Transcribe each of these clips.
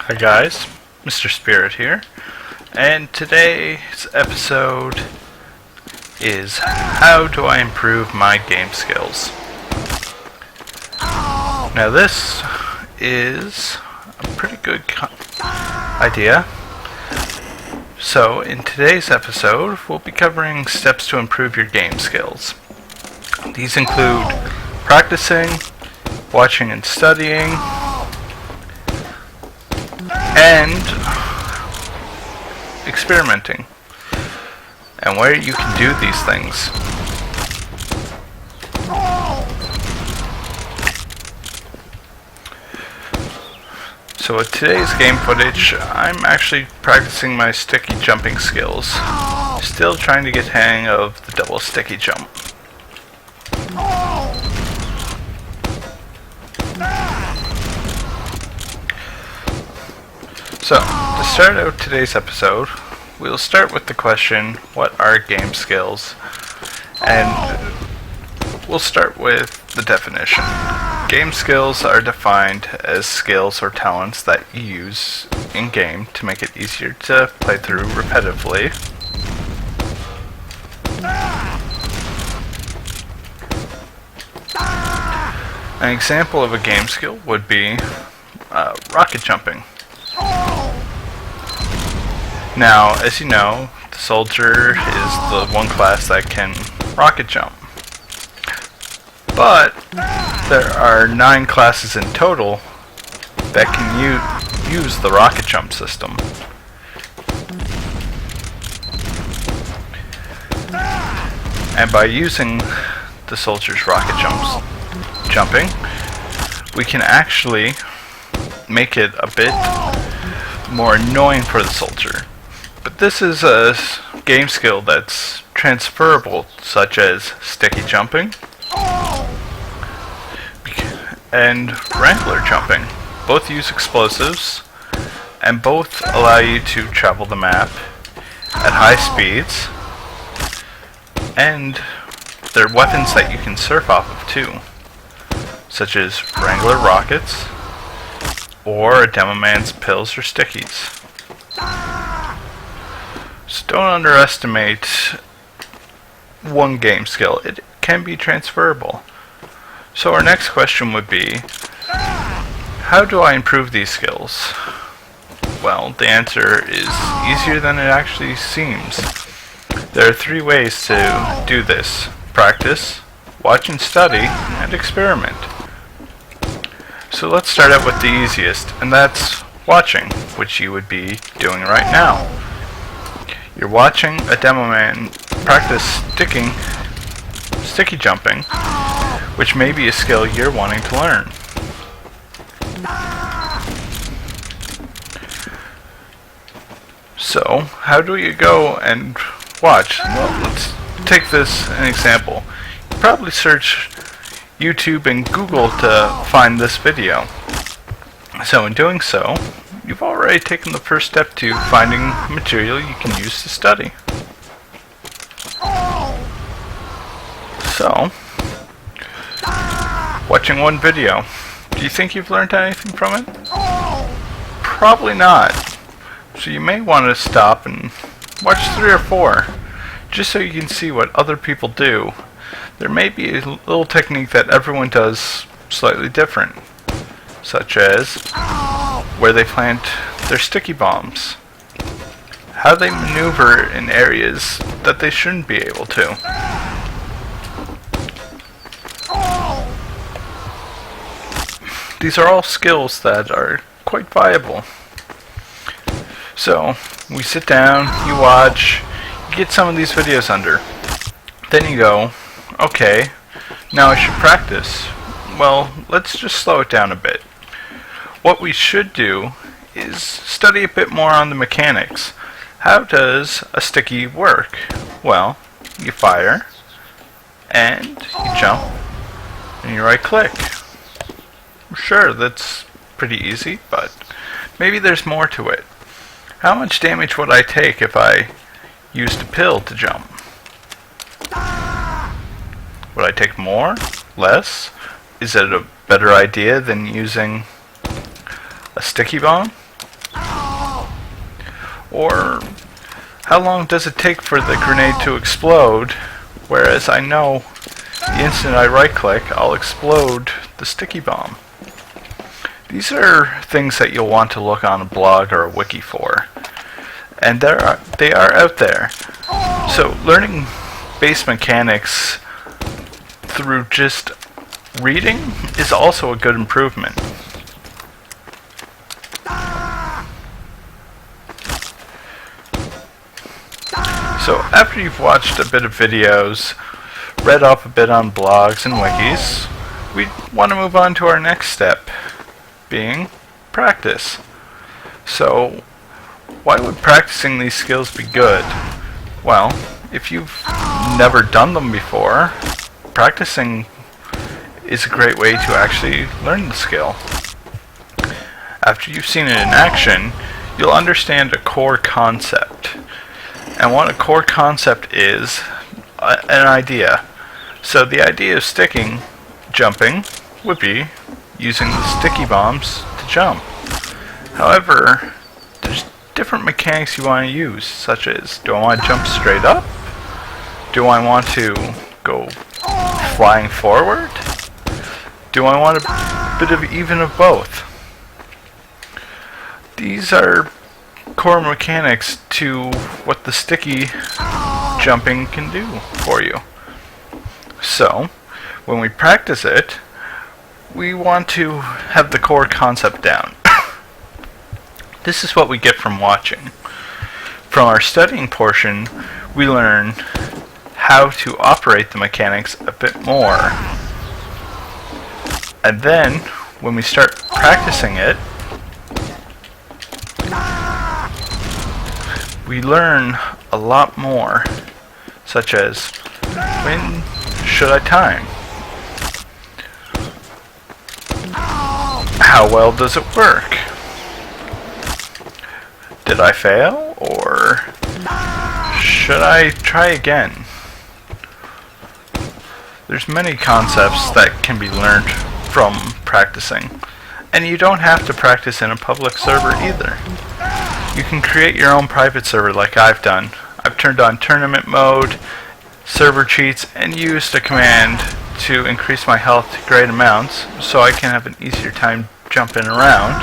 Hi guys, MrSpirit here, and today's episode is how do I improve my game skills. Now this is a pretty good idea. So in today's episode we'll be covering steps to improve your game skills. These include practicing, watching and studying, and experimenting, and where you can do these things. So with today's game footage, I'm actually practicing my sticky jumping skills. Still trying to get the hang of the double sticky jump. So, to start out today's episode, we'll start with the question, what are game skills? And we'll start with the definition. Game skills are defined as skills or talents that you use in-game to make it easier to play through repetitively. An example of a game skill would be rocket jumping. Now, as you know, the soldier is the one class that can rocket jump. But there are 9 classes in total that can use the rocket jump system. And by using the soldier's rocket jumping, we can actually make it a bit more annoying for the soldier. But this is a game skill that's transferable, such as sticky jumping and wrangler jumping. Both use explosives and both allow you to travel the map at high speeds, and they're weapons that you can surf off of too, such as wrangler rockets or a demo man's pills or stickies. So don't underestimate one game skill. It can be transferable. So our next question would be, how do I improve these skills? Well, the answer is easier than it actually seems. There are 3 ways to do this: practice, watch and study, and experiment. So let's start out with the easiest, and that's watching, which you would be doing right now. You're watching a demo man practice sticky jumping, which may be a skill you're wanting to learn. So, how do you go and watch? Well, let's take this an example. You probably search YouTube and Google to find this video. So in doing so, you've already taken the first step to finding material you can use to study. So, watching one video, do you think you've learned anything from it? Probably not. So you may want to stop and watch 3 or 4, just so you can see what other people do. There may be a little technique that everyone does slightly different, such as where they plant their sticky bombs, how they maneuver in areas that they shouldn't be able to. These are all skills that are quite viable. So, we sit down, you watch, you get some of these videos under. Then you go, okay, now I should practice. Well, let's just slow it down a bit. What we should do is study a bit more on the mechanics. How does a sticky work? Well, you fire, and you jump, and you right click. Sure, that's pretty easy, but maybe there's more to it. How much damage would I take if I used a pill to jump? Would I take more? Less? Is it a better idea than using a sticky bomb? Or how long does it take for the grenade to explode? Whereas I know the instant I right click, I'll explode the sticky bomb. These are things that you'll want to look on a blog or a wiki for. And they are out there. So learning base mechanics through just reading is also a good improvement. So after you've watched a bit of videos, read up a bit on blogs and wikis, we want to move on to our next step, being practice. So why would practicing these skills be good? Well, if you've never done them before, practicing is a great way to actually learn the skill. After you've seen it in action, you'll understand a core concept. And what a core concept is, an idea. So the idea of jumping, would be using the sticky bombs to jump. However, there's different mechanics you want to use, such as, do I want to jump straight up? Do I want to go flying forward? Do I want a bit of even of both? These are core mechanics to what the sticky jumping can do for you. So, when we practice it, we want to have the core concept down. This is what we get from watching. From our studying portion, we learn how to operate the mechanics a bit more. And then, when we start practicing it, we learn a lot more, such as, when should I time? How well does it work? Did I fail, or should I try again? There's many concepts that can be learned from practicing, and you don't have to practice in a public server either. You can create your own private server like I've done. I've turned on tournament mode, server cheats, and used a command to increase my health to great amounts so I can have an easier time jumping around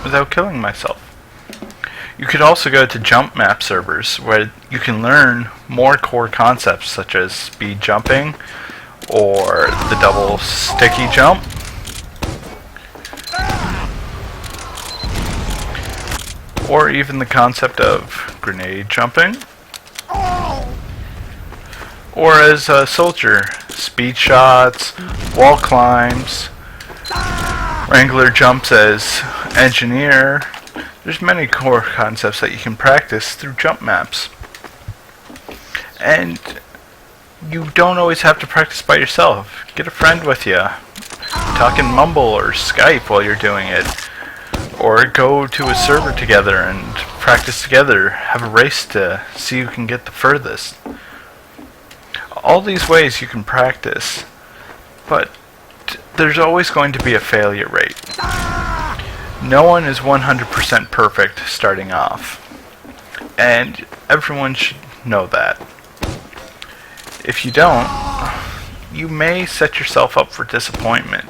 without killing myself. You could also go to jump map servers where you can learn more core concepts such as speed jumping or the double sticky jump. Or even the concept of grenade jumping. Or as a soldier, speed shots, wall climbs, Wrangler jumps as engineer. There's many core concepts that you can practice through jump maps. And you don't always have to practice by yourself. Get a friend with you. Talk in Mumble or Skype while you're doing it. Or go to a server together and practice together. Have a race to see who can get the furthest. All these ways you can practice, but there's always going to be a failure rate. No one is 100% perfect starting off, and everyone should know that. If you don't, you may set yourself up for disappointment.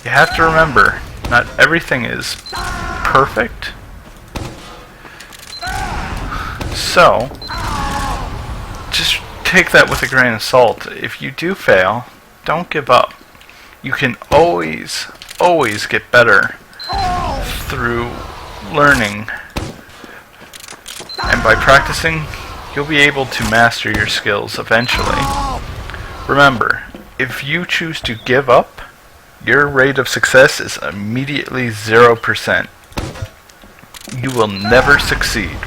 You have to remember, not everything is perfect. So, just take that with a grain of salt. If you do fail, don't give up. You can always get better through learning. And by practicing, you'll be able to master your skills eventually. Remember, if you choose to give up, your rate of success is immediately 0%. You will never succeed.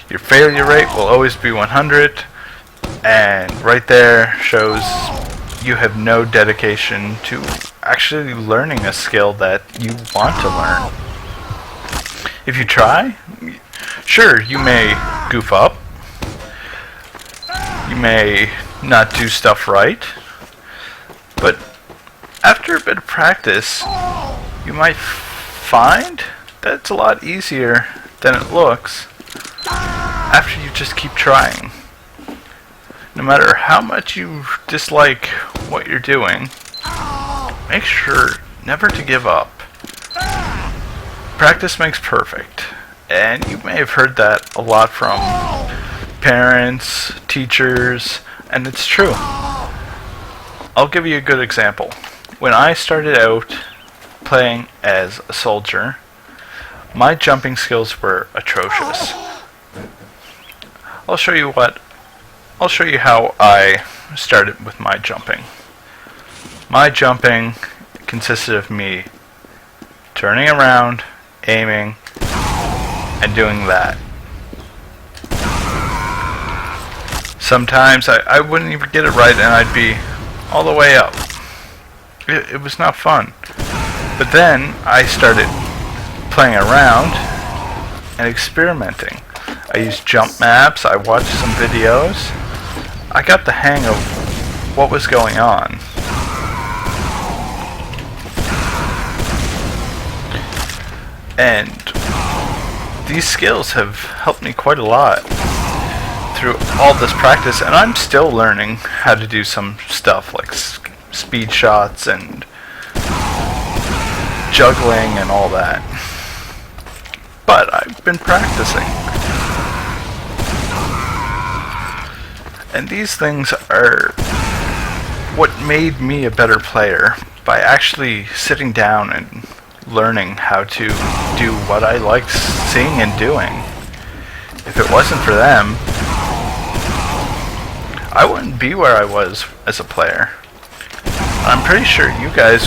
Your failure rate will always be 100, and right there shows you have no dedication to actually learning a skill that you want to learn. If you try, sure, you may goof up. You may not do stuff right, but after a bit of practice, you might find that it's a lot easier than it looks after you just keep trying. No matter how much you dislike what you're doing, make sure never to give up. Practice makes perfect, and you may have heard that a lot from parents, teachers, and it's true. I'll give you a good example. When I started out playing as a soldier, my jumping skills were atrocious. I'll show you how I started with my jumping. My jumping consisted of me turning around, aiming, and doing that. Sometimes I wouldn't even get it right and I'd be all the way up. It was not fun. But then I started playing around and experimenting. I used jump maps, I watched some videos. I got the hang of what was going on. And these skills have helped me quite a lot through all this practice, and I'm still learning how to do some stuff like speed shots and juggling and all that. But I've been practicing. And these things are what made me a better player, by actually sitting down and learning how to do what I like seeing and doing. If it wasn't for them, I wouldn't be where I was as a player. I'm pretty sure you guys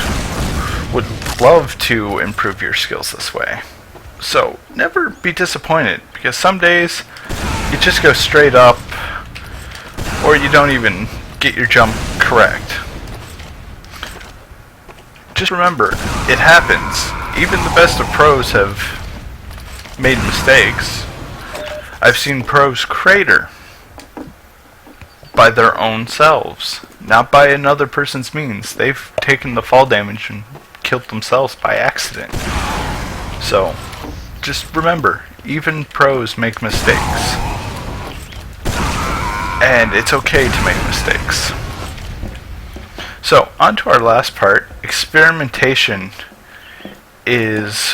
would love to improve your skills this way. So never be disappointed, because some days you just go straight up, or you don't even get your jump correct. Just remember, it happens. Even the best of pros have made mistakes. I've seen pros crater by their own selves, not by another person's means. They've taken the fall damage and killed themselves by accident. So, just remember, even pros make mistakes. And it's okay to make mistakes. So, on to our last part. Experimentation is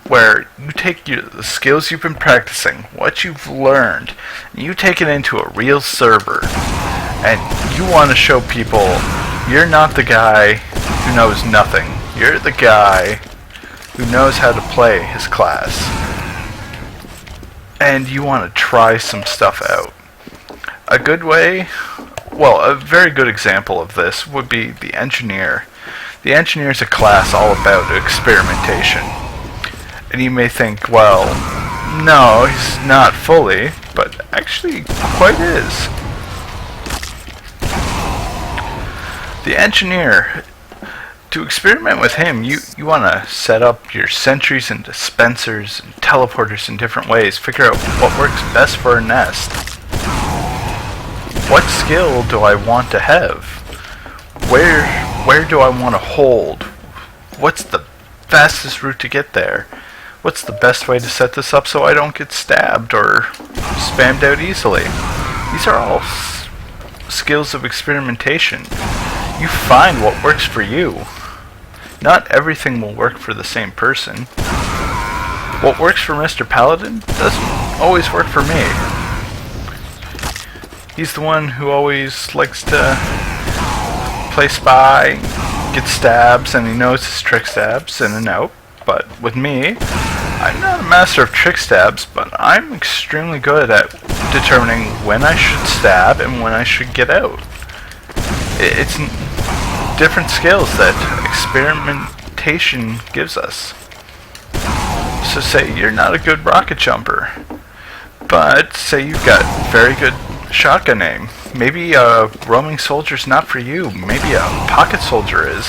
where you take the skills you've been practicing, what you've learned, and you take it into a real server. And you want to show people you're not the guy who knows nothing. You're the guy who knows how to play his class. And you want to try some stuff out. A good way, well, a very good example of this would be the engineer. The engineer is a class all about experimentation. And you may think, well, no, he's not fully, but actually quite is. The engineer, to experiment with him, you want to set up your sentries and dispensers and teleporters in different ways. Figure out what works best for a nest. What skill do I want to have? Where do I want to hold? What's the fastest route to get there? What's the best way to set this up so I don't get stabbed or spammed out easily? These are all skills of experimentation. You find what works for you. Not everything will work for the same person. What works for Mr. Paladin doesn't always work for me. He's the one who always likes to play spy, get stabs, and he knows his trick stabs in and out. But with me, I'm not a master of trick stabs, but I'm extremely good at determining when I should stab and when I should get out. It's different skills that experimentation gives us. So say you're not a good rocket jumper, but say you've got very good shotgun aim. Maybe a roaming soldier's not for you. Maybe a pocket soldier is,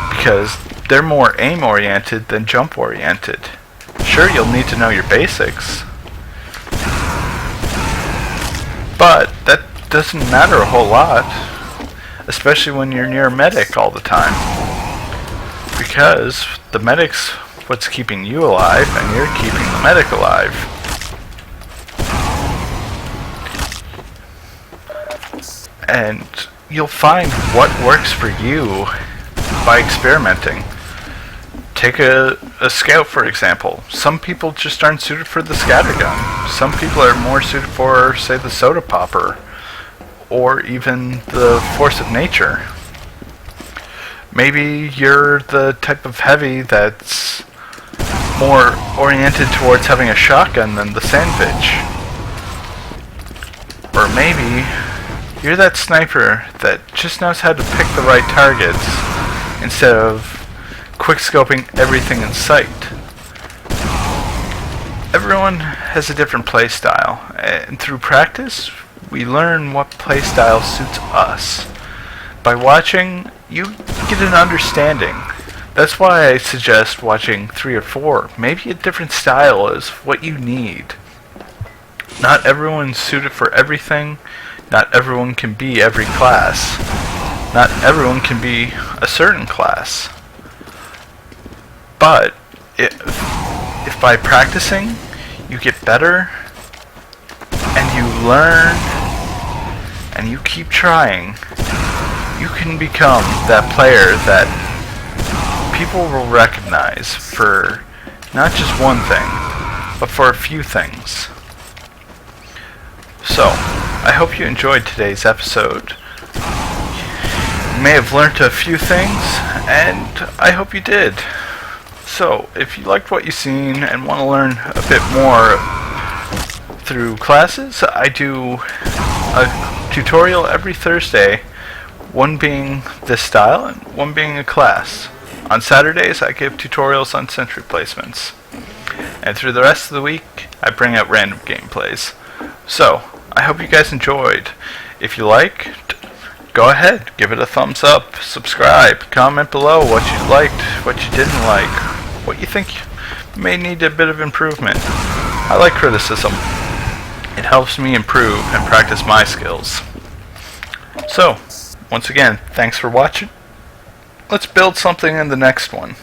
because they're more aim oriented than jump oriented. Sure, you'll need to know your basics, but that doesn't matter a whole lot, especially when you're near a medic all the time, because the medics what's keeping you alive, and you're keeping the medic alive. And you'll find what works for you by experimenting. Take a scout, for example. Some people just aren't suited for the scattergun. Some people are more suited for, say, the soda popper, or even the force of nature. Maybe you're the type of heavy that's more oriented towards having a shotgun than the sandwich. Or maybe you're that sniper that just knows how to pick the right targets instead of quick-scoping everything in sight. Everyone has a different playstyle, and through practice, we learn what playstyle suits us. By watching, you get an understanding. That's why I suggest watching 3 or 4. Maybe a different style is what you need. Not everyone's suited for everything. Not everyone can be every class. Not everyone can be a certain class. But if by practicing you get better and you learn and you keep trying, you can become that player that people will recognize for not just one thing, but for a few things. So, I hope you enjoyed today's episode. You may have learned a few things, and I hope you did. So, if you liked what you've seen and want to learn a bit more through classes, I do a tutorial every Thursday, one being this style and one being a class. On Saturdays, I give tutorials on sentry placements. And through the rest of the week, I bring out random gameplays. So, I hope you guys enjoyed. If you liked, go ahead, give it a thumbs up, subscribe, comment below what you liked, what you didn't like, what you think may need a bit of improvement. I like criticism. It helps me improve and practice my skills. So, once again, thanks for watching. Let's build something in the next one.